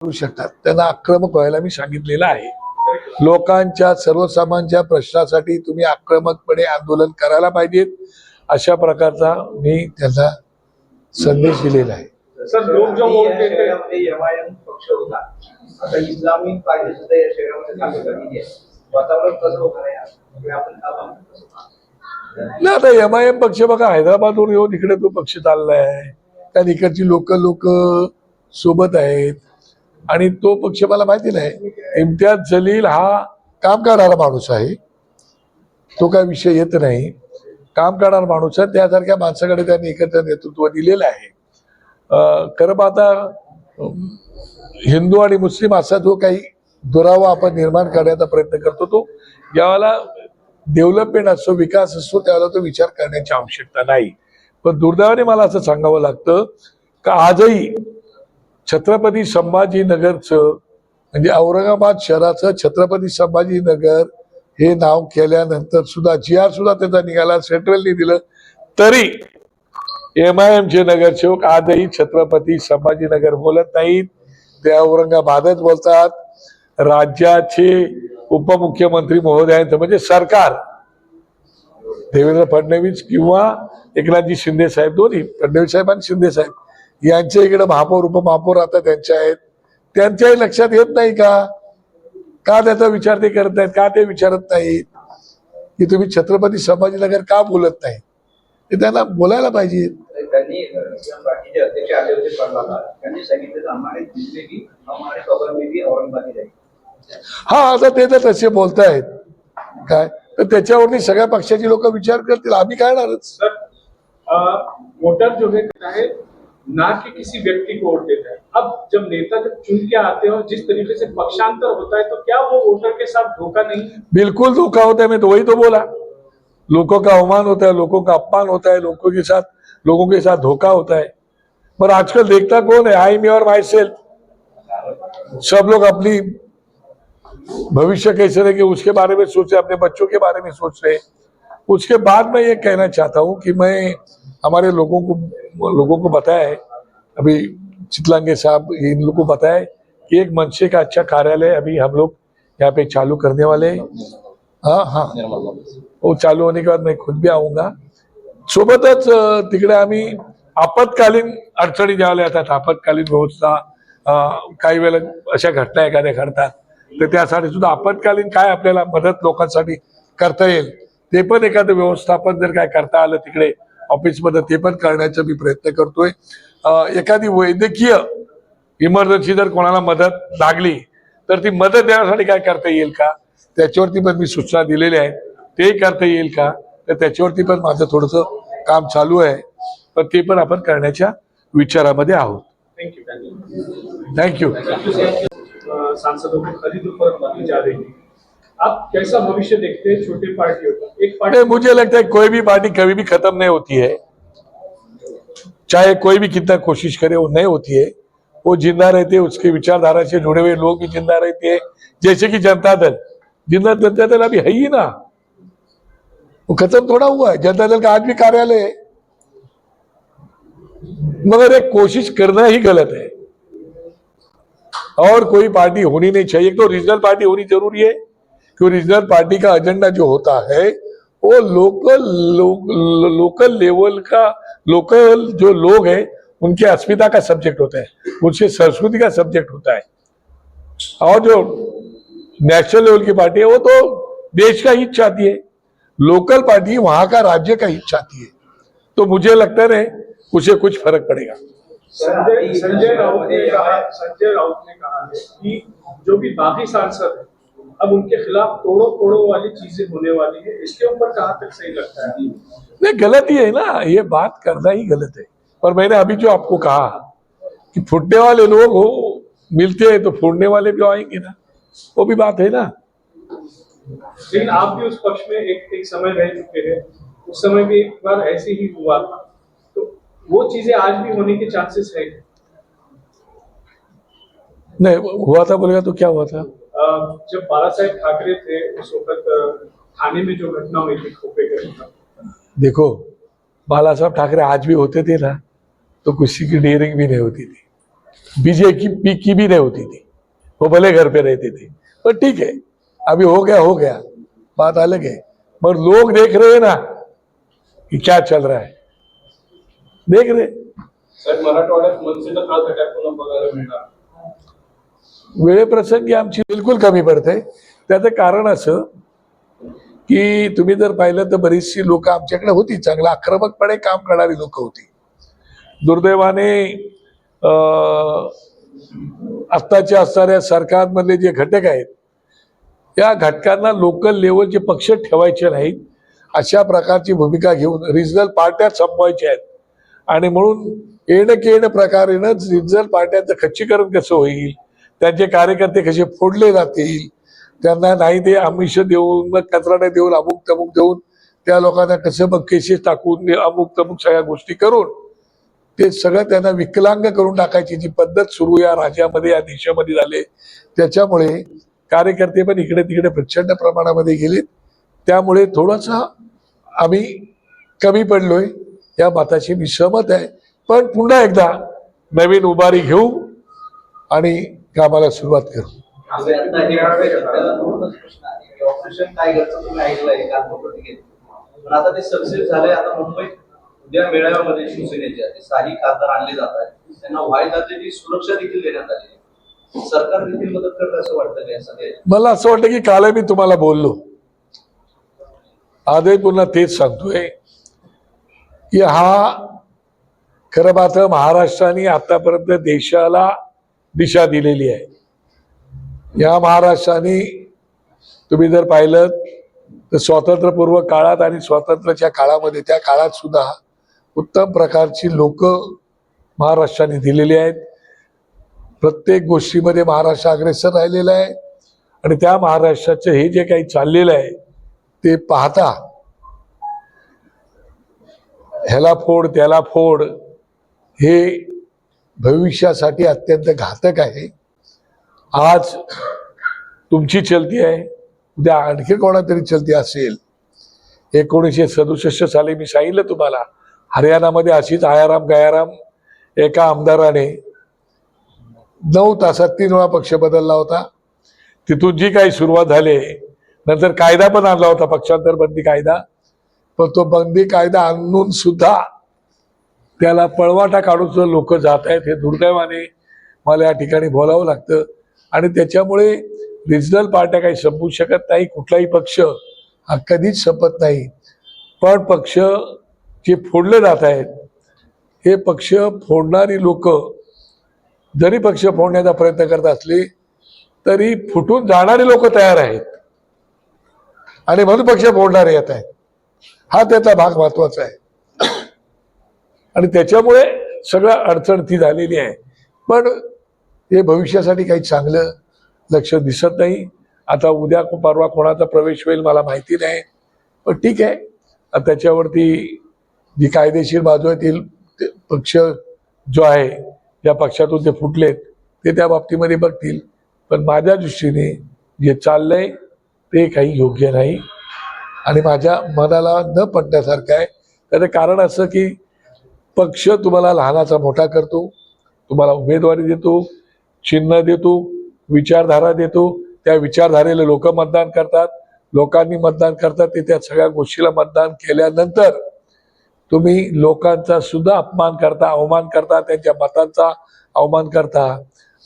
करू शकतात, त्यांना आक्रमक व्हायला मी सांगितलेलं आहे. लोकांच्या सर्वसामान्यांच्या प्रश्नासाठी तुम्ही आक्रमकपणे आंदोलन करायला पाहिजेत, अशा प्रकारचा मी त्यांना संदेश दिलेला आहे. सर, लोक जो वोट देते एमआयएम पक्ष होता, आता इस्लामी पार्टी सुद्धा या शहरामध्ये काम करते. वातावरण कसं होतं यार, आपण ना आता एमआयएम पक्ष बघा हैदराबादवरून येऊन इकडे तो पक्ष चाललाय, त्या इकडची लोक सोबत आहेत आणि तो पक्ष मला माहिती नाही. इम्तियाज जलील हा काम करणारा माणूस आहे, तो काय विषय येत नाही. काम करणारा माणूस आहे, त्यासारख्या माणसाकडे त्यांनी एकत्र नेतृत्व दिलेलं आहे. खरं आता हिंदू आणि मुस्लिम असा जो काही दुरावा आपण निर्माण करण्याचा प्रयत्न करतो, तो ज्यावेळेला डेव्हलपमेंट असतो, विकास असतो, त्यावेळेला तो विचार करण्याची आवश्यकता नाही. पण दुर्दैवाने मला असं सांगावं लागतं का आजही छत्रपती संभाजीनगरचं म्हणजे औरंगाबाद शहराचं छत्रपती संभाजीनगर हे नाव केल्यानंतर सुद्धा GR सुद्धा त्याचा निघाला, सेंट्रलने दिलं, तरी एमआयएमचे नगरसेवक आजही छत्रपती संभाजीनगर बोलत नाहीत, ते औरंगाबादच बोलतात. राज्याचे उपमुख्यमंत्री महोदयांचं म्हणजे सरकार, देवेंद्र फडणवीस किंवा एकनाथजी शिंदे साहेब, दोन्ही फडणवीस साहेब आणि शिंदे साहेब यांच्या इकडे महापौर उपमहापौर आता त्यांचे आहेत, त्यांच्याही लक्षात येत नाही का त्याचा विचार ते करत नाहीत, का ते विचारत नाहीत की तुम्ही छत्रपती संभाजीनगर का बोलत नाही, ते त्यांना बोलायला पाहिजे. त्यांनी बाकीचे अध्यक्ष आले होते परवाला, त्यांनी सांगितलं हमारे दिल्ली की हमारे खबर में भी औरंगाबाद जाईल. हा, आता ते तर तसे बोलतायत काय, तर त्याच्यावरती सगळ्या पक्षाची लोक विचार करतील, आम्ही काढणारच. सर, वोटर जो है ना कि किसी व्यक्ति को वोट देता है. अब जब नेता जब चुन के आते हैं और जिस तरीके से पक्षांतर होता है, तो क्या वो वोटर के साथ धोखा नहीं? बिल्कुल धोखा होता है, मैं तो वही तो बोला. लोगों का अवमान होता है, लोगों का अपमान होता है, लोगों के साथ धोखा होता है. पर आजकल देखता कौन है, आई मी और माई सेल्फ. सब लोग अपनी भविष्य कैसे रहेंगे उसके बारे में सोच रहे, अपने बच्चों के बारे में सोच रहे. उसके बाद मैं ये कहना चाहता हूं कि मैं हमारे लोगों को बताया है, अभी चितलांगे साहब इन लोगों को बताया कि एक मनसे का अच्छा कार्यालय अभी हम लोग यहाँ पे चालू करने वाले हैं. हाँ, वो चालू होने के बाद मैं खुद भी आऊंगा. सोबतच तिकडे आम्ही आपत्कालीन अडचणी ज्यावेळेला येतात, आपत्कालीन व्यवस्था, काही वेळेला अशा घटना एखाद्या घडतात, तर त्यासाठी सुद्धा आपत्कालीन काय आपल्याला मदत लोकांसाठी करता येईल, ते पण एखादं व्यवस्थापन जर काय करता आलं तिकडे ऑफिसमध्ये, ते पण करण्याचा मी प्रयत्न करतोय. एखादी वैद्यकीय इमर्जन्सी जर कोणाला मदत लागली तर ती मदत देण्यासाठी काय करता येईल का, त्याच्यावरती पण मी सूचना दिलेल्या आहेत. ते करता येईल का, तर त्याच्यावरती पण माझं थोडंसं काम चालू आहे, पण ते पण आपण करण्याच्या विचारामध्ये आहोत. थँक्यू. सांसदों को खरीद फरोख्त की जा रही है, आप कैसा भविष्य देखते हैं छोटी पार्टियों का? एक पार्टी, मुझे लगता है कोई भी पार्टी कभी भी खत्म नहीं होती है, चाहे कोई भी कितना कोशिश करे वो नहीं होती है. वो जिंदा रहते हैं, उसके विचारधारा से जुड़े हुए लोग भी जिंदा रहते हैं. जैसे कि जनता दल अभी है ही ना, वो खत्म थोड़ा हुआ है. जनता दल का आज भी कार्यालय है, मगर एक कोशिश करना ही गलत है. और कोई पार्टी होनी नहीं चाहिए. तो रीजनल पार्टी होनी जरूरी है, क्योंकि रीजनल पार्टी का एजेंडा जो होता है वो लोकल लेवल का, लोकल जो लोग हैं उनके अस्मिता का सब्जेक्ट होता है, उनकी संस्कृति का सब्जेक्ट होता है. और जो नेशनल लेवल की पार्टी है वो तो देश का हित चाहती है, लोकल पार्टी वहां का राज्य का हित चाहती है. तो मुझे लगता है उसे कुछ फर्क पड़ेगा. संजय राउत ने कहा है कि जो भी बाकी सांसद हैं अब उनके खिलाफ तोड़ो वाली चीजें होने वाली है. इसके ऊपर कहाँ तक सही लगता है? नहीं, गलत ही है ना, ये बात करना ही गलत है. पर मैंने अभी जो आपको कहा कि फूटने वाले लोग हो मिलते हैं तो फोड़ने वाले भी आएंगे ना, वो भी बात है ना. लेकिन आप भी उस पक्ष में एक समय रह चुके हैं, उस समय भी एक बार ऐसे ही हुआ था, तो वो चीजें आज भी होने के चांसेस है? नहीं हुआ था बोलेगा तो क्या हुआ था? जब बाला साहेब ठाकरे थे उस वक्त थाने में जो घटना हुई थी खोपे गए, देखो बाला साहब ठाकरे आज भी होते थे ना, तो किसी की डेयरिंग भी नहीं होती थी. बीजेपी की भी नहीं होती थी, वो भले घर पे रहते थे, पर ठीक है, अभी हो गया, बात अलग है। पर लोग देख रहे हैं ना कि क्या चल रहा है, देख रहे। साहेब, मराठवाड्यात मनसेचा खास अटॅक पुन्हा बघायला मिळणार. वेळेप्रसंगी आमची बिलकुल कमी पडते. त्याचं कारण असं की तुम्ही जर पाहिलं तर बरीचशी लोक आमच्याकडे होती, चांगला आक्रमकपणे काम करणारी लोक होती. दुर्दैवाने आत्ताच्या असणाऱ्या सरकारमधले जे घटक आहेत, या घटकांना लोकल लेवलचे पक्ष ठेवायचे नाहीत, अशा प्रकारची भूमिका घेऊन रिजनल पार्ट्या संपवायच्या आहेत. आणि म्हणून येणं प्रकारेनंच रिजनल पार्ट्यांचं खच्चीकरण कसं होईल, त्यांचे कार्यकर्ते कसे फोडले जातील, त्यांना नाही ते आमिष देऊन, मग कंत्राटे देऊन, अमुक तमुक देऊन त्या लोकांना कसं मग केसेस टाकून अमुक तमुक सगळ्या गोष्टी करून ते सगळं त्यांना विकलांग करून टाकायची जी पद्धत सुरू या राज्यामध्ये, या देशामध्ये झाले, त्याच्यामुळे कार्यकर्ते पण इकडे तिकडे प्रचंड प्रमाणामध्ये गेलेत. त्यामुळे थोडंसं आम्ही कमी पडलोय, या मताशी मी सहमत आहे. पण पुन्हा एकदा नवीन उभारी घेऊ आणि कामाला सुरुवात करू. ऑपरेशन टायगरचं तुम्ही ऐकलंय काल पण आता ते सक्सेस झालंय. आता मुंबईत उद्या मेळाव्यामध्ये शिवसेनेच्या काही खासदार आणले जात आहेत, त्यांना वायदाची सुरक्षा देखील देण्यात आली आहे. सरकार देखील मदत करत असं वाटतं का या सगळ्या? मला असं वाटतं की काल मी तुम्हाला बोललो, आजही पुन्हा तेच सांगतोय की हा खरं पाहतं महाराष्ट्राने आतापर्यंत देशाला दिशा दिलेली आहे. या महाराष्ट्राने तुम्ही जर पाहिलं तर स्वातंत्र्यपूर्व काळात आणि स्वातंत्र्याच्या काळामध्ये, त्या काळात सुद्धा उत्तम प्रकारची लोक महाराष्ट्राने दिलेली आहेत. प्रत्येक गोष्टीमध्ये महाराष्ट्र अग्रेसर राहिलेला आहे. आणि त्या महाराष्ट्राचं हे जे काही चाललेलं आहे ते पाहता ह्याला फोड त्याला फोड हे भविष्यासाठी अत्यंत घातक आहे. आज तुमची चलती आहे, उद्या आणखी कोणातरी चलती असेल. 1967 साली मी सांगितलं तुम्हाला, हरियाणामध्ये अशीच आयाराम गयाराम एका आमदाराने 9 तासात 3 वेळा पक्ष बदलला होता. तिथून जी काही सुरुवात झाली, नंतर कायदा पण आणला होता, पक्षांतर बंदी कायदा, पण तो बंदी कायदा आणून सुद्धा त्याला पळवाटा काढून लोक जात आहेत. हे दुर्दैवाने मला या ठिकाणी बोलावं लागतं. आणि त्याच्यामुळे रिजनल पार्ट्या काही संपू शकत नाही, कुठलाही पक्ष हा कधीच संपत नाही. पण पक्ष जे फोडले जात आहेत, हे पक्ष फोडणारी लोक जरी पक्ष फोडण्याचा प्रयत्न करत असले तरी फुटून जाणारे लोक तयार आहेत आणि म्हणून पक्ष फोडणारे येत आहेत. हा त्याचा भाग महत्वाचा आहे. आणि त्याच्यामुळे सगळं अडचण ती झालेली आहे. पण हे भविष्यासाठी काही चांगलं लक्ष दिसत नाही. आता उद्या परवा कोणाचा प्रवेश होईल मला माहिती नाही, पण ठीक आहे, त्याच्यावरती जी कायदेशीर बाजू आहे ती पक्ष जो आहे, ज्या पक्षातून ते फुटलेत ते त्या बाबतीमध्ये बघतील. पण माझ्या दृष्टीने जे चाललंय ते काही योग्य नाही आणि माझ्या मनाला न पटण्यासारखं आहे. त्याचं कारण असं की पक्ष तुम्हाला लहानाचा मोठा करतो, तुम्हाला उमेदवारी देतो, चिन्ह देतो, विचारधारा देतो, त्या विचारधारेला लोक मतदान करतात, लोकांनी मतदान करतात. ते त्या सगळ्या गोष्टीला मतदान केल्यानंतर तुम्ही लोकांचा सुद्धा अपमान करता, अवमान करता, त्यांच्या मतांचा अवमान करता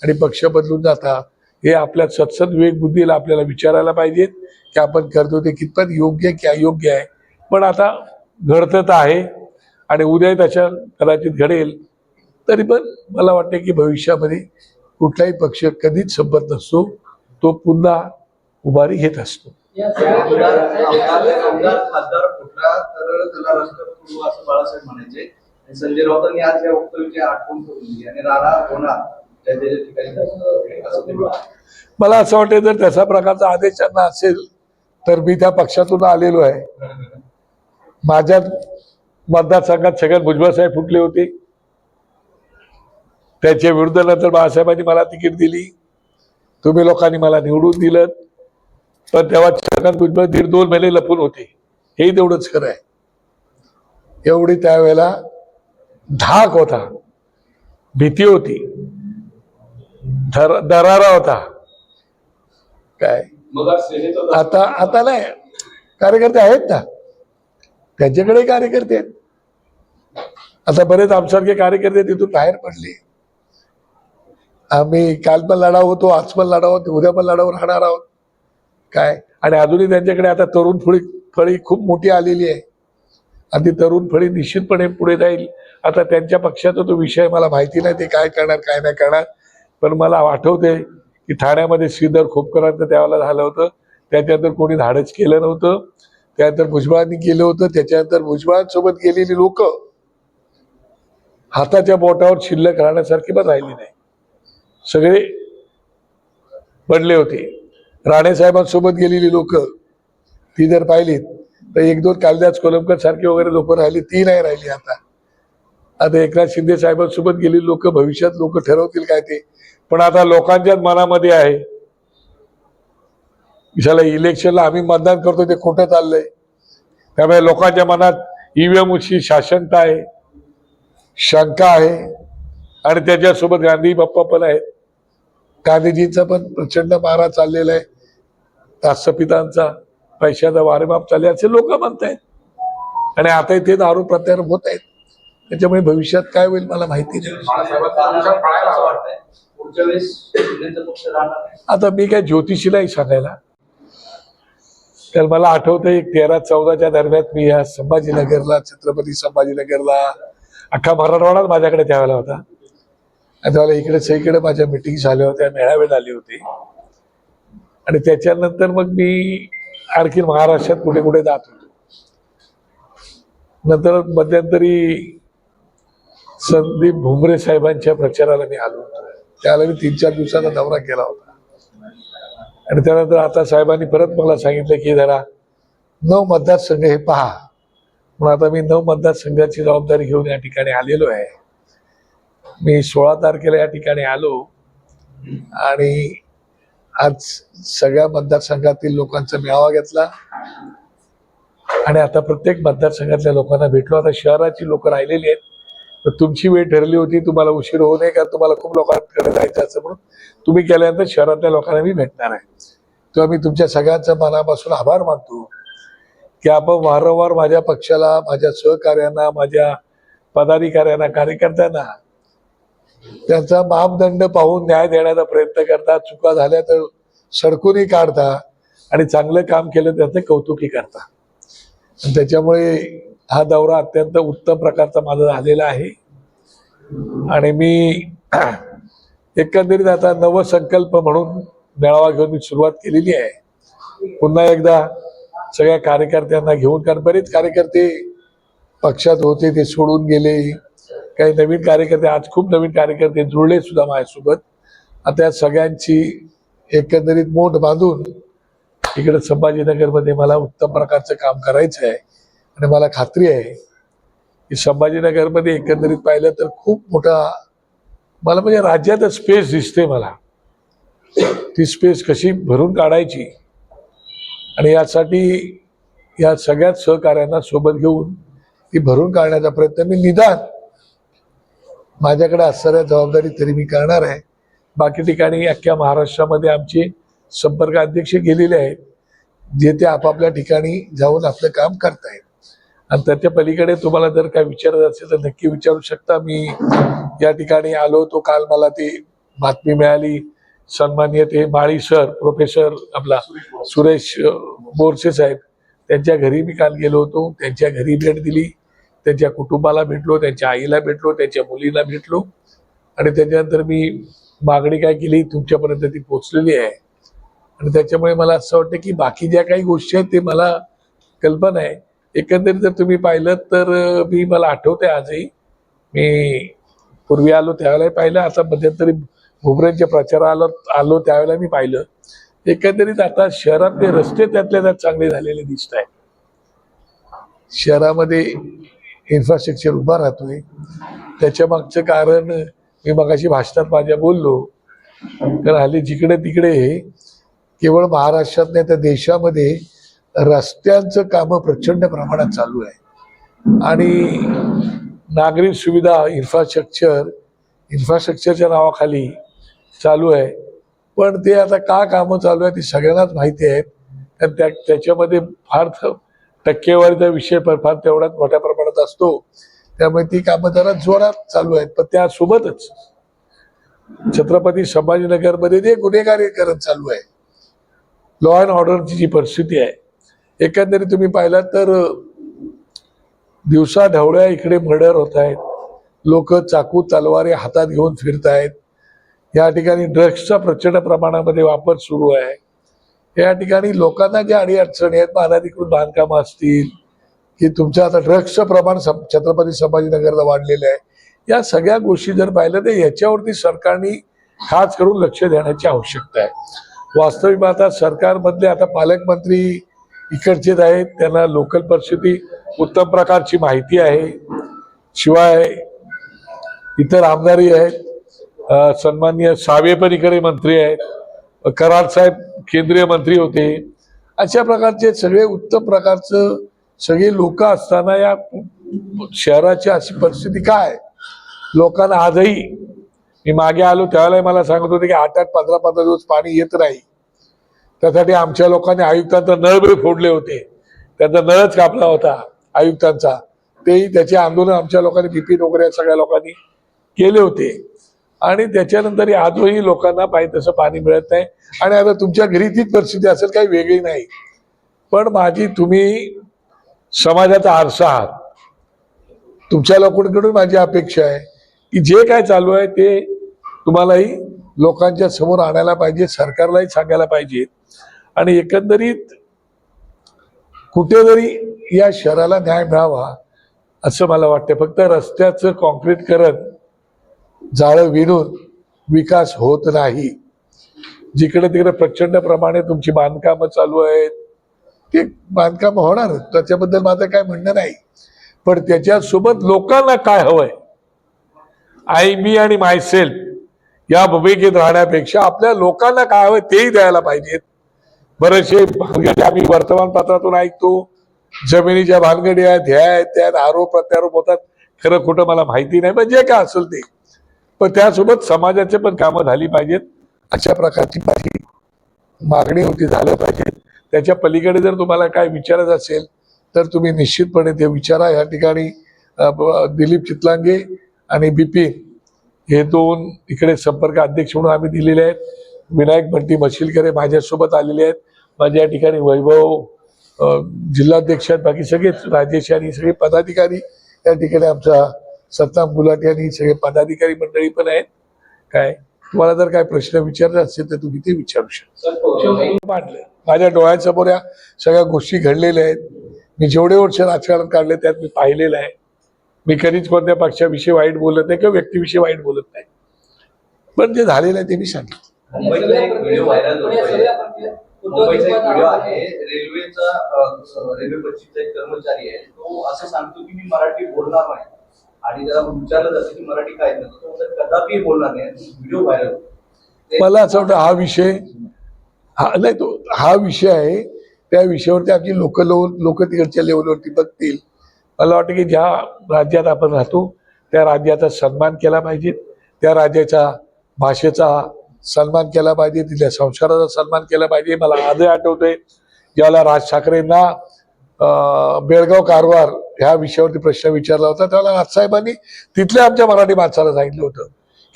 आणि पक्ष बदलून जाता. हे आपल्या सत्सद विवेक बुद्धीला आपल्याला विचारायला पाहिजेत की आपण करतो ते कितपत योग्य की अयोग्य आहे. पण आता घडतं तर आहे आणि उद्या त्याच्या कदाचित घडेल. तरी पण मला वाटते की भविष्यामध्ये कुठलाही पक्ष कधीच संपत नसतो, तो पुन्हा उभारी घेत असतो. खासदार फुटला तर त्याला राष्ट्रपती असं बाळासाहेब म्हणायचे. संजय राऊतांनी आज या वक्तव्याची आठवण करून दिली आणि राणा होणार त्या ठिकाणी. मला असं वाटतं जर तशा प्रकारचा आदेश त्यांना असेल तर मी त्या पक्षातून आलेलो आहे. माझ्या मतदारसंघात छगन भुजबळ साहेब फुटले होते, त्याच्या विरुद्ध नंतर बाळासाहेबांनी मला तिकीट दिली, तुम्ही लोकांनी मला निवडून दिलं. पण तेव्हा छगन भुजबळ 1.5-2 महिने लपून होते, हेही तेवढंच खरं आहे. एवढी त्यावेळेला धाक होता, भीती होती. दरारा होता काय. मग आज सेनेचा आता नाही, कार्यकर्ते आहेत ना, त्यांच्याकडे कार्यकर्ते आहेत. आता बरेच आमच्यासारखे कार्यकर्ते तिथून बाहेर पडले. आम्ही काल पण लढाव होतो, आज पण लढाव होतो, उद्या पण लढाव राहणार आहोत काय. आणि अजूनही त्यांच्याकडे आता तरुण फळी खूप मोठी आलेली आहे आणि ती तरुण फळी निश्चितपणे पुढे जाईल. आता त्यांच्या पक्षाचा तो विषय मला माहिती नाही, ते काय करणार काय नाही करणार. पण मला आठवते की ठाण्यामध्ये श्रीधर खोपकरांचं त्यावेळेला झालं होतं, त्याच्यानंतर कोणी धाडस केलं नव्हतं. त्यानंतर भुजबळांनी केलं होतं, त्याच्यानंतर भुजबळांसोबत गेलेली लोक हाताच्या बोटावर शिल्लक राहण्यासारखी पण राहिली नाही, सगळे पडले होते. राणे साहेबांसोबत गेलेली लोक ती जर पाहिलीत तर एक दोन कालिदास कोलंबकर सारखी वगैरे लोक राहिली, ती नाही राहिली. आता एकनाथ शिंदे साहेबांसोबत गेलेली लोक भविष्यात लोक ठरवतील काय ते. पण आता लोकांच्याच मनामध्ये आहे, विषयाला इलेक्शनला आम्ही मतदान करतो ते खोटं चाललंय. त्यामुळे लोकांच्या मनात ईव्हीएम ची शासनता आहे, शंका आहे. आणि त्याच्यासोबत गांधी बाप्पा पण आहेत. गांधीजींचा पण प्रचंड मारा चाललेला आहे, राष्ट्रपितांचा पैशाचा वारेमाप चालले असे लोक म्हणतायत. आणि आता इथे आरोप प्रत्यारोप होत आहेत. त्याच्यामुळे भविष्यात काय होईल मला माहिती नाही. असं वाटतंय पुढच्या वेळेस शिंदेचा पक्ष राहणार नाही. आता मी काय ज्योतिषी नाही सांगायला, तर मला आठवतंय 13-14च्या दरम्यान मी या संभाजीनगरला, छत्रपती संभाजीनगरला, अख्खा मराठवाडाच माझ्याकडे त्यावेळेला होता. आणि त्यावेळेला इकडे सगळीकडे माझ्या मिटिंग झाल्या होत्या, मेळावे झाले होते. आणि त्याच्यानंतर मग मी आणखी महाराष्ट्रात कुठे कुठे जात होतो. नंतर मध्यंतरी संदीप भुमरे साहेबांच्या प्रचाराला मी आलो होतो. त्याला मी 3-4 दिवसाचा दौरा केला होता. आणि त्यानंतर आता साहेबांनी परत मला सांगितलं की जरा 9 मतदारसंघ हे पहा. म्हणून आता मी 9 मतदारसंघाची जबाबदारी घेऊन या ठिकाणी आलेलो आहे. मी 16 तारखेला या ठिकाणी आलो आणि आज सगळ्या मतदारसंघातील लोकांचा मेळावा घेतला. आणि आता प्रत्येक मतदारसंघातल्या लोकांना भेटलो. आता शहराची लोक राहिलेली आहेत, तर तुमची वेळ ठरली होती, तुम्हाला उशीर होऊ नये का, तुम्हाला खूप लोकांकडे जायचं असं म्हणून तुम्ही केल्यानंतर शहरातल्या लोकांना मी भेटणार आहे. तेव्हा मी तुमच्या सगळ्यांचा मनापासून आभार मानतो की आपण वारंवार माझ्या पक्षाला, माझ्या सहकार्यांना, माझ्या पदाधिकाऱ्यांना, कार्यकर्त्यांना त्यांचा मापदंड पाहून न्याय देण्याचा प्रयत्न करता. चुका झाल्या तर सडकूनही काढता आणि चांगलं काम केलं त्याचं कौतुकी करता. त्याच्यामुळे हा दौरा अत्यंत उत्तम प्रकारचा माझा झालेला आहे. आणि मी एकंदरीत आता नवसंकल्प म्हणून मेळावा घेऊन मी सुरुवात केलेली आहे. पुन्हा एकदा सगळ्या कार्यकर्त्यांना घेऊन, कारण बरेच कार्यकर्ते पक्षात होते ते सोडून गेले, काही नवीन कार्यकर्ते, आज खूप नवीन कार्यकर्ते जुळले सुद्धा माझ्यासोबत. आता या सगळ्यांची एकंदरीत मोठ बांधून इकडे संभाजीनगरमध्ये मला उत्तम प्रकारचं काम करायचं आहे. आणि मला खात्री आहे की संभाजीनगरमध्ये एकंदरीत पाहिलं तर खूप मोठा मला म्हणजे राज्यातच स्पेस दिसते मला. ती स्पेस कशी भरून काढायची आणि यासाठी या सगळ्याच सहकार्यांना सोबत घेऊन ती भरून काढण्याचा प्रयत्न मी निदान माझ्याकडे असणाऱ्या जबाबदारी तरी मी करणार आहे. बाकी ठिकाणी अख्ख्या महाराष्ट्रामध्ये आमचे संपर्क अध्यक्ष गेलेले आहेत, जे ते आपापल्या ठिकाणी जाऊन आपलं काम करतायत. आणि त्याच्या पलीकडे तुम्हाला जर काय विचारत असेल तर नक्की विचारू शकता. मी या ठिकाणी आलो होतो काल, मला ती बातमी मिळाली, सन्माननीय ते माळी सर, प्रोफेसर आपला सुरेश बोरसे साहेब, त्यांच्या घरी मी काल गेलो होतो. त्यांच्या घरी भेट दिली, त्यांच्या कुटुंबाला भेटलो, त्यांच्या आईला भेटलो, त्यांच्या मुलीला भेटलो. आणि त्याच्यानंतर मी मागणी काय केली तुमच्यापर्यंत ती पोचलेली आहे. आणि त्याच्यामुळे मला असं वाटतं की बाकी ज्या काही गोष्टी आहेत ते मला कल्पना आहे. एकंदरीत जर तुम्ही पाहिलं तर मी, मला आठवते आजही, मी पूर्वी आलो त्यावेळेला पाहिलं, आता मध्यंतरी भुमरेंच्या प्रचाराला आलो त्यावेळेला मी पाहिलं. एकंदरीत आता शहरातले रस्ते त्यातल्या त्यात चांगले झालेले दिसत आहेत. शहरामध्ये इन्फ्रास्ट्रक्चर उभा राहतोय. त्याच्या मागचं कारण मी मगाशी भाषणात माझ्या बोललो, तर हल्ली जिकडे तिकडे केवळ महाराष्ट्रात नाही तर देशामध्ये रस्त्यांचं कामं प्रचंड प्रमाणात चालू आहे. आणि नागरिक सुविधा, इन्फ्रास्ट्रक्चरच्या नावाखाली चालू आहे. पण ते आता का कामं चालू आहे ती सगळ्यांनाच माहिती आहेत. आणि त्याच्यामध्ये फार टक्केवारीचा विषय फार तेवढाच मोठ्या प्रमाणात असतो. त्यामुळे ती कामं जरा जोरात चालू आहेत. पण त्यासोबतच छत्रपती संभाजीनगरमध्ये जे गुन्हेगारीकरण चालू आहे, लॉ अँड ऑर्डरची जी परिस्थिती आहे, एकंदरीत तुम्ही पाहिलात तर दिवसा ढवळ्या इकडे मर्डर होत आहेत. लोक चाकू तलवारी हातात घेऊन फिरत आहेत. या ठिकाणी ड्रग्सचा प्रचंड प्रमाणामध्ये वापर सुरू आहे. या ठिकाणी लोकांना ज्या अडीअडचणी आहेत, अनधिकृत बांधकामं असतील की तुमचं आता ड्रग्सचं प्रमाण छत्रपती संभाजीनगरला वाढलेलं आहे. या सगळ्या गोष्टी जर पाहिलं तर याच्यावरती सरकारने खास करून लक्ष देण्याची आवश्यकता आहे. वास्तविक आता सरकारमधले आता पालकमंत्री इकडचेच आहेत, त्यांना लोकल परिस्थिती उत्तम प्रकारची माहिती आहे. शिवाय इतर आमदारही आहेत. सन्माननीय सावे पण इकडे मंत्री आहेत. कराड साहेब केंद्रीय मंत्री होते. अशा प्रकारचे सगळे उत्तम प्रकारचं सगळे लोक असताना या शहराची अशी परिस्थिती काय? लोकांना आजही, मी मागे आलो त्यावेळेला मला सांगत होते की 8-8, 15-15 दिवस पाणी येत नाही. त्यासाठी आमच्या लोकांनी आयुक्तांचा नळ बी फोडले होते. त्यांचा नळच कापला होता आयुक्तांचा. तेही त्याचे आंदोलन आमच्या लोकांनी, बिपिन वगैरे सगळ्या लोकांनी केले होते. आणि त्याच्यानंतर आजही लोकांना पाहिजे तसं पाणी मिळत नाही. आणि आता तुमच्या घरी तीच परिस्थिती असेल, काही वेगळी नाही. पण तुम्ही समाजाचा आरसा आहात. तुमच्या लोकांकडून माझी अपेक्षा आहे की जे काय चालू आहे ते तुम्हालाही लोकांच्या समोर आणायला पाहिजे, सरकारलाही सांगायला पाहिजे. आणि एकंदरीत कुठेतरी या शहराला न्याय मिळावा असं मला वाटतं. फक्त रस्त्याचं कॉन्क्रीटकरण, जाळं विणून विकास होत नाही. जिकडे तिकडे प्रचंड प्रमाणे तुमची बांधकामं चालू आहेत, ते बांधकाम होणार, त्याच्याबद्दल माझं काय म्हणणं नाही. पण त्याच्यासोबत लोकांना काय हवंय, मी आणि मायसेल्फ या भूमिकेत राहण्यापेक्षा आपल्या लोकांना काय हवंय तेही द्यायला पाहिजेत. बरेचसे भानगडी आम्ही वर्तमानपत्रातून ऐकतो, जमिनीच्या भानगडी आहेत, ह्या आहेत, त्यात आरोप प्रत्यारोप होतात. खरं खोटं मला माहिती नाही, पण जे काय असेल ते. पण त्यासोबत समाजाचे पण कामं झाली पाहिजेत, अशा प्रकारची माझी मागणी होती, झालं पाहिजे. त्याच्या पलीकडे जर तुम्हाला काय विचारायचं असेल तर तुम्ही निश्चितपणे ते विचारा. या ठिकाणी दिलीप चितलांगे आणि बिपिन हे 2 इकडे संपर्क अध्यक्ष म्हणून आम्ही दिलेले आहेत. विनायक बंटी मशिलकर माझ्यासोबत आलेले आहेत. माझ्या या ठिकाणी वैभव जिल्हाध्यक्ष आहेत. बाकी सगळेच राजेश आणि सगळे पदाधिकारी या ठिकाणी, आमचा सत्ताम गुलाटी आणि सगळे पदाधिकारी मंडळी पण आहेत. काय तुम्हाला जर काय प्रश्न विचारायचे असतील तर तुम्ही ते विचारू शकता. मांडलं माझ्या डोळ्यासमोर या सगळ्या गोष्टी घडलेल्या आहेत. मी जेवढे वर्ष राजकारण काढले त्यात मी पाहिलेलं आहे. मी कधीच कोणत्या पक्षाविषयी वाईट बोलत नाही किंवा व्यक्तीविषयी वाईट बोलत नाही. पण जे झालेलं आहे ते मी सांगितलं. मुंबईतला एक व्हिडिओ व्हायरल होतोय. मुंबईचा एक व्हिडिओ आहे, रेल्वे बसचा एक कर्मचारी आहे, तो असं सांगतो की मी मराठी बोलणार नाही. आणि त्याला विचारलं जातं की मराठी काय येतं, तो कदापि बोलणार नाही. Video viral. मला असं वाटतं हा विषय आहे. त्या विषयावरती आमची लोक तिकडच्या लेवलवरती बघतील. मला वाटतं की ज्या राज्यात आपण राहतो त्या राज्याचा सन्मान केला पाहिजे, त्या राज्याच्या भाषेचा सन्मान केला पाहिजे, तिथल्या संस्काराचा सन्मान केला पाहिजे. मला आजही आठवतंय ज्याला राज ठाकरेंना बेळगाव कारवार ह्या विषयावरती प्रश्न विचारला होता, त्यावेळेला राजसाहेबांनी तिथल्या आमच्या मराठी माणसाला सांगितलं होतं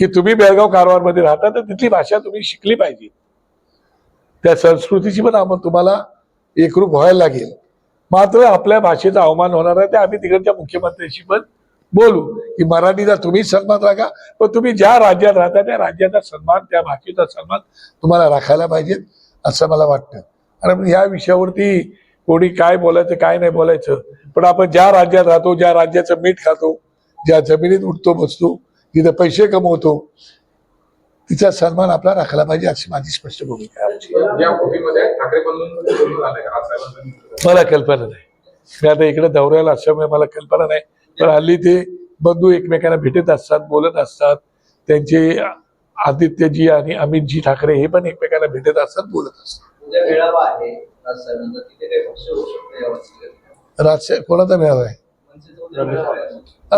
की तुम्ही बेळगाव कारवारमध्ये राहता तर तिथली भाषा तुम्ही शिकली पाहिजे. त्या संस्कृतीची पण आपण तुम्हाला एकरूप व्हायला लागेल. मात्र आपल्या भाषेचा अवमान होणार आहे ते आम्ही तिकडच्या मुख्यमंत्र्यांशी पण बोलू की मराठीचा तुम्ही सन्मान राखा, पण तुम्ही ज्या राज्यात राहता त्या राज्याचा सन्मान, त्या भाषेचा सन्मान तुम्हाला राखायला पाहिजे असं मला वाटतं. आणि ह्या विषयावरती कोणी काय बोलायचं काय नाही बोलायचं, पण आपण ज्या राज्यात राहतो, ज्या राज्याचं मीठ खातो, ज्या जमिनीत उठतो बसतो, जिथे पैसे कमवतो, तिचा सन्मान आपला राखायला पाहिजे अशी माझी स्पष्ट भूमिका आहे. मला कल्पना नाही, मी आता इकडे दौऱ्याला असल्यामुळे मला कल्पना नाही. पण हल्ली ते बंधू एकमेकांना भेटत असतात, बोलत असतात. त्यांचे आदित्यजी आणि अमितजी ठाकरे हे पण एकमेकांना भेटत असतात, बोलत असतात. मेळावा आहे राजसाहेबांचा, तिथे काही पक्ष होऊ शकतो राजसाहेब कोणाचा मेळावा आहे?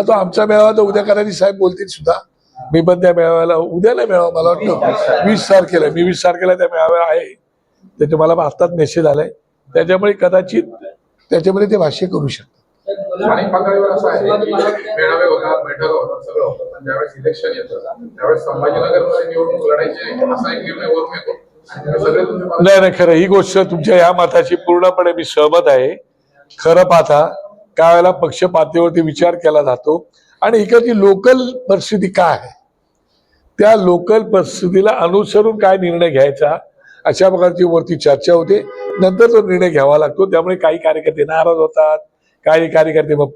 तो आमचा मेळावा तर उद्या करायची साहेब बोलतील सुद्धा. मी पण त्या मेळाव्याला उद्याला मेळावा मला वाटतं 20 तारखेला मी 20 तारखेला त्या मेळाव्या आहे. त्याच्या मला आत्ताच मेसेज आलाय. त्याच्यामुळे कदाचित त्याच्यामध्ये ते भाष्य करू शकतात. स्थानिक पातळीवर असं आहे की मेळावे होतात, बैठका होतात, सगळं होतं, पण ज्यावेळेस इलेक्शन येतं त्यावेळेस संभाजीनगरमध्ये निवडणूक लढायची असा एक निर्णय वरून येतो. सगळे तुमचे नाही नाही खरं, ही गोष्ट तुमच्या या मताशी पूर्णपणे मी सहमत आहे. खरं पाहता काय वेळेला पक्ष पातळीवरती विचार केला जातो आणि इकडची लोकल परिस्थिती काय आहे त्या लोकल परिस्थितीला अनुसरून काय निर्णय घ्यायचा अशा प्रकारची वरती चर्चा होते. नंतर तो निर्णय घ्यावा लागतो. त्यामुळे काही कार्यकर्ते नाराज होतात, काही कार्यकर्ते मग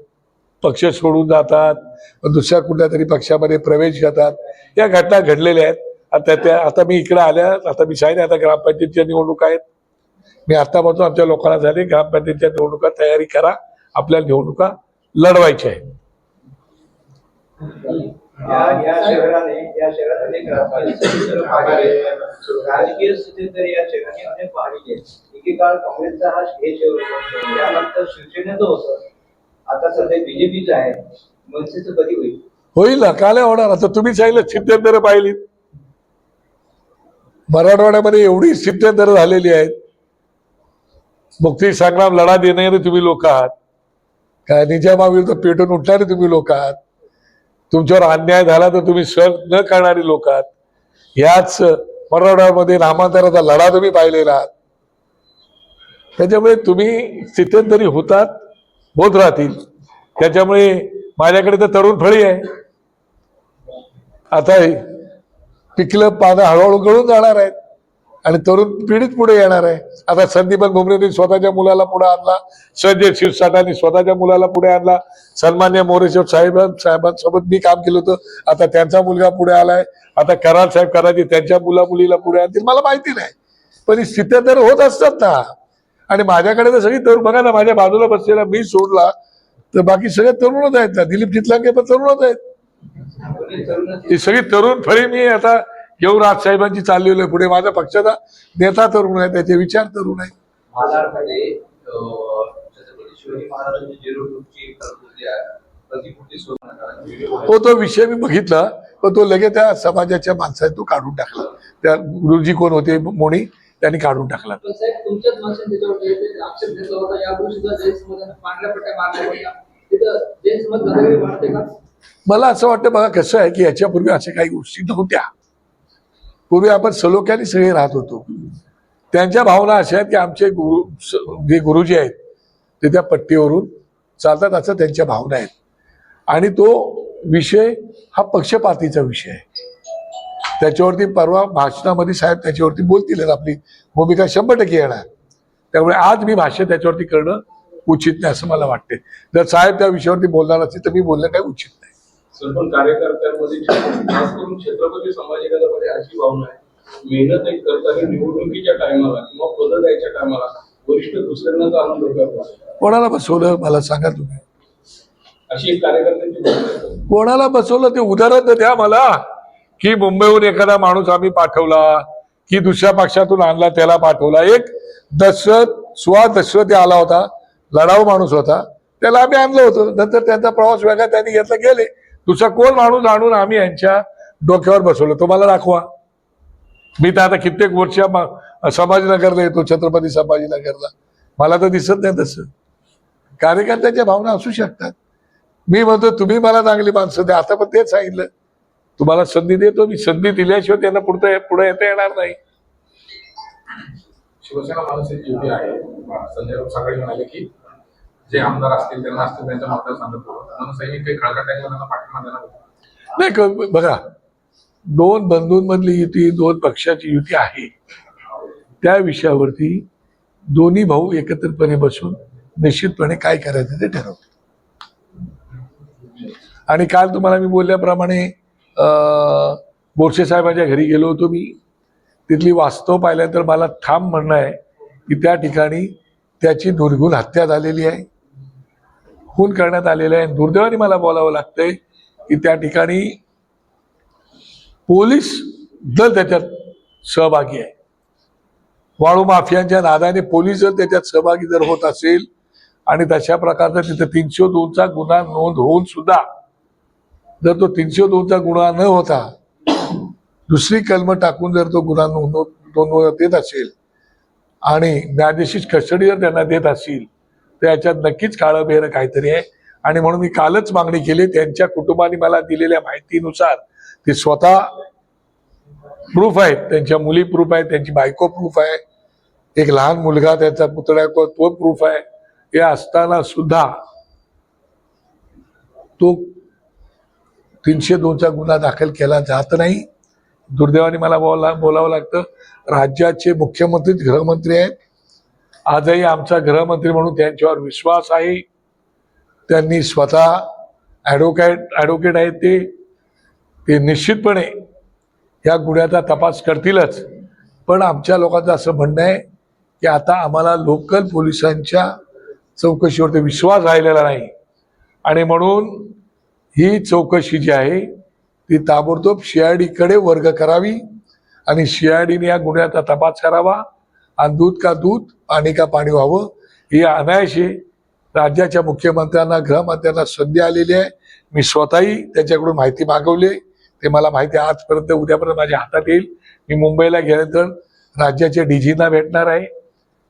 पक्ष सोडून जातात, मग दुसऱ्या कुठल्या तरी पक्षामध्ये प्रवेश घेतात. या घटना घडलेल्या आहेत. आता मी इकडे आल्या, आता मी सांगितलं आता ग्रामपंचायतीच्या निवडणुका आहेत. मी आतापासून आमच्या लोकांना झाले ग्रामपंचायतीच्या निवडणुका तयारी करा, आपल्याला निवडणुका लढवायच्या आहेत. या शहरात अनेक राजकीय स्थिती तर या शहराने अनेक पाहिली आहे. एकेकाळ काँग्रेसचा हा हे शहर होतं, त्यानंतर शिवसेनेचं होतं, आता सध्या बीजेपीचं आहे. मनसेचं कधी होईल? होईल ना, का नाही होणार? आता तुम्ही सांगितलं स्थित्यंतर पाहिली, मराठवाड्यामध्ये एवढी स्थित्यंतर झालेली आहेत. मुक्ती संग्राम लढा देणारे तुम्ही लोक आहात, काय निजामाविरुद्ध पेटून उठणारे तुम्ही लोक आहात. तुमच्यावर अन्याय झाला तर तुम्ही सहन न करणारी लोक आहात. याच मराठवाड्यामध्ये नामांतराचा लढा तुम्ही पाहिलेला आहात. त्याच्यामुळे तुम्ही स्थित्यंतरी होतात, होत राहतील. त्याच्यामुळे माझ्याकडे तर तरुण फळी आहे. आता पिकलं पानं हळूहळू गळून जाणार आहेत आणि तरुण पिढीत पुढे येणार आहे. आता संदीपन भुमरेंनी स्वतःच्या मुलाला पुढे आणला, संजय शिरसाटांनी स्वतःच्या मुलाला पुढे आणला, सन्मान्य मोरेश्वर साहेबांसोबत मी काम केलं होतं, आता त्यांचा मुलगा पुढे आलाय. आता कराड साहेब करायची त्यांच्या मुलीला पुढे आणतील, मला माहिती नाही. पण ही स्थित्यंतर होत असतात ना. आणि माझ्याकडे तर सगळी तरुण बघा ना, माझ्या बाजूला बसलेला मी सोडला तर बाकी सगळे तरुणच आहेत ना. दिलीप चितलांगे पण तरुणच आहेत. ही सगळी तरुण फळी मी आता घेऊन राजसाहेबांची चाललेली आहे पुढे. माझ्या पक्षाचा नेता तरुण आहे, त्याचे विचार तरुण आहेत. महालाडमध्ये छत्रपती शिवाजी महाराजांची जेरूटची प्रतिकृती सोडण्यात हो, तो विषय मी बघितला, पण तो लगेच त्या समाजाच्या माणसाने तो काढून टाकला. त्या गुरुजी कोण होते मोणी, त्यांनी काढून टाकला. तुमच्याच माणसाने त्याच्यावर आक्षेप घेतला होता. यापूर्वी सुद्धा जैन समाजाने पांढऱ्या पट्ट्या मारल्या होत्या, तिथं जैन समाज गदागिरी वाढते का? मला असं वाटतं बघा कसं आहे की याच्यापूर्वी अशा काही गोष्टी नव्हत्या. पूर्वी आपण सलोख्याने सगळे राहत होतो. त्यांच्या भावना अशा आहेत की आमचे जे गुरुजी आहेत ते त्या पट्टीवरून चालतात, असं त्यांच्या भावना आहेत. आणि तो विषय हा पक्षपातीचा विषय आहे. त्याच्यावरती परवा भाषणामध्ये साहेब त्याच्यावरती बोलतील, आपली भूमिका 100% येणार. त्यामुळे आज मी भाष्य त्याच्यावरती करणं उचित नाही असं मला वाटते. जर साहेब त्या विषयावरती बोलणार असतील तर मी बोलणं काही उचित नाही. सर, पण कार्यकर्त्यांमध्ये खास करून छत्रपती संभाजीनगरमध्ये अशी भावना आहे, मेहनत एक करताना निवडणुकीच्या टायमाला किंवा पद द्यायच्या टायमाला वरिष्ठ दुसऱ्यांनाच आणून डोक्यावर कोणाला बसवलं मला सांगा तुम्ही? अशी एक कार्यकर्त्यांची भावना आहे. कोणाला बसवलं ते उदाहरण तर द्या मला. की मुंबईहून एखादा माणूस आम्ही पाठवला, की दुसऱ्या पक्षातून आणला त्याला पाठवला. एक दशरथ आला होता, लढाऊ माणूस होता, त्याला आम्ही आणलं होतं. नंतर त्यांचा प्रवास वेगळा त्यांनी घेतला, गेले. दुसरा कोण माणूस आणून आम्ही यांच्या डोक्यावर बसवलं तुम्हाला दाखवा. मी तर आता कित्येक वर्ष संभाजीनगरला येतो, छत्रपती संभाजीनगरला, मला तर दिसत नाही तसं. कार्यकर्त्यांच्या भावना असू शकतात. मी म्हणतो तुम्ही मला चांगली माणसं द्या, आता पण तेच सांगितलं, तुम्हाला संधी देतो मी. संधी दिल्याशिवाय त्यांना पुढे येता येणार नाही. शिवसेना मनसेची युती आहे. संजय राऊत सकाळी म्हणाले की जे आमदार असतील त्यांना असतील त्यांच्या मतदारसंघात मनसेही काही खळखळाट त्यांना पाठिंबा देणार नाही. बघा, दोन बंधूंमधली युती, दोन पक्षाची युती आहे, त्या विषयावरती दोन्ही भाऊ एकत्रितपणे बसून निश्चितपणे काय करायचं ते ठरवतील. आणि काल तुम्हाला मी बोलल्याप्रमाणे बोरसे साहेबांच्या घरी गेलो होतो मी. तिथली वास्तव पाहिल्यानंतर मला ठाम म्हणणं आहे की त्या ठिकाणी त्याची निर्घृण हत्या झालेली आहे, खून करण्यात आलेला आहे. दुर्दैवाने मला बोलावं लागतंय की त्या ठिकाणी पोलीस दल त्याच्यात सहभागी आहे. वाळू माफियांच्या नादाने पोलीस दल त्याच्यात सहभागी जर होत असेल आणि तशा प्रकारचा तिथं 302चा गुन्हा नोंद होऊन सुद्धा जर तो 302चा गुन्हा न होता दुसरी कलम टाकून जर तो गुन्हा नोंदवण्यात येत असेल आणि न्यायाधीश कस्टडी जर त्यांना देत असतील तर याच्यात नक्कीच काळं बेरं काहीतरी आहे. आणि म्हणून मी कालच मागणी केली. त्यांच्या कुटुंबाने मला दिलेल्या माहितीनुसार ते स्वतः प्रूफ आहेत, त्यांच्या मुली प्रूफ आहेत, त्यांची बायको प्रूफ आहे, एक लहान मुलगा त्याचा पुतळा तो प्रूफ आहे. हे असताना सुद्धा तो 302चा गुन्हा दाखल केला जात नाही. दुर्दैवाने मला बोलावं लागतं. राज्याचे मुख्यमंत्री गृहमंत्री आहेत. आजही आमचा गृहमंत्री म्हणून त्यांच्यावर विश्वास आहे. त्यांनी स्वतः ॲडव्होकेट आहेत ते निश्चितपणे या गुन्ह्याचा तपास करतीलच. पण आमच्या लोकांचं असं म्हणणं आहे की आता आम्हाला लोकल पोलिसांच्या चौकशीवरती विश्वास राहिलेला नाही आणि म्हणून ही चौकशी जी आहे ती ताबडतोब CID कडे वर्ग करावी आणि CID ने या गुन्ह्याचा तपास करावा. आणि दूध का दूध पाणी का पाणी व्हावं. ही अनायासे राज्याच्या मुख्यमंत्र्यांना गृहमंत्र्यांना संधी आलेली आहे. मी स्वतःही त्याच्याकडून माहिती मागवली. ते मला माहिती आजपर्यंत उद्यापर्यंत माझ्या हातात येईल. मी मुंबईला गेल्यानंतर राज्याच्या DGना भेटणार आहे,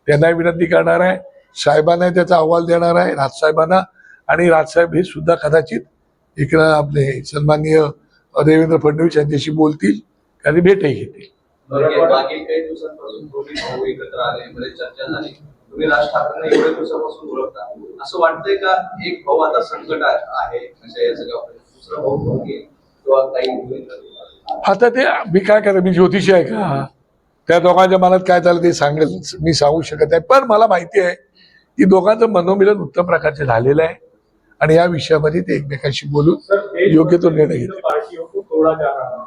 त्यांना विनंती करणार आहे, साहेबांना त्याचा अहवाल देणार आहे, राजसाहेबांना. आणि राजसाहेब हे सुद्धा कदाचित इकडं आपले सन्माननीय देवेंद्र फडणवीस यांच्याशी बोलतील आणि भेटही घेतील. मागील काही दिवसांपासून दोन्ही भाऊ एकत्र आले, बरेच चर्चा झाली. तुम्ही राज ठाकरेंना एवढ्या दिवसापासून ओळखता, असं वाटतंय का एक भाऊ आता संकट आहे म्हणजे या सगळ्या दुसरा भाऊ किंवा काही? आता ते मी काय करतो, मी ज्योतिषी आहे का? त्या दोघांच्या मनात काय झालं ते सांगेल मी सांगू शकत नाही. पण मला माहिती आहे की दोघांचं मनोमिलन उत्तम प्रकारचे झालेलं आहे आणि या विषयामध्ये ते एकमेकांशी बोलून योग्य तो निर्णय घेतील. पार्टियों को तोड़ा जा रहा है.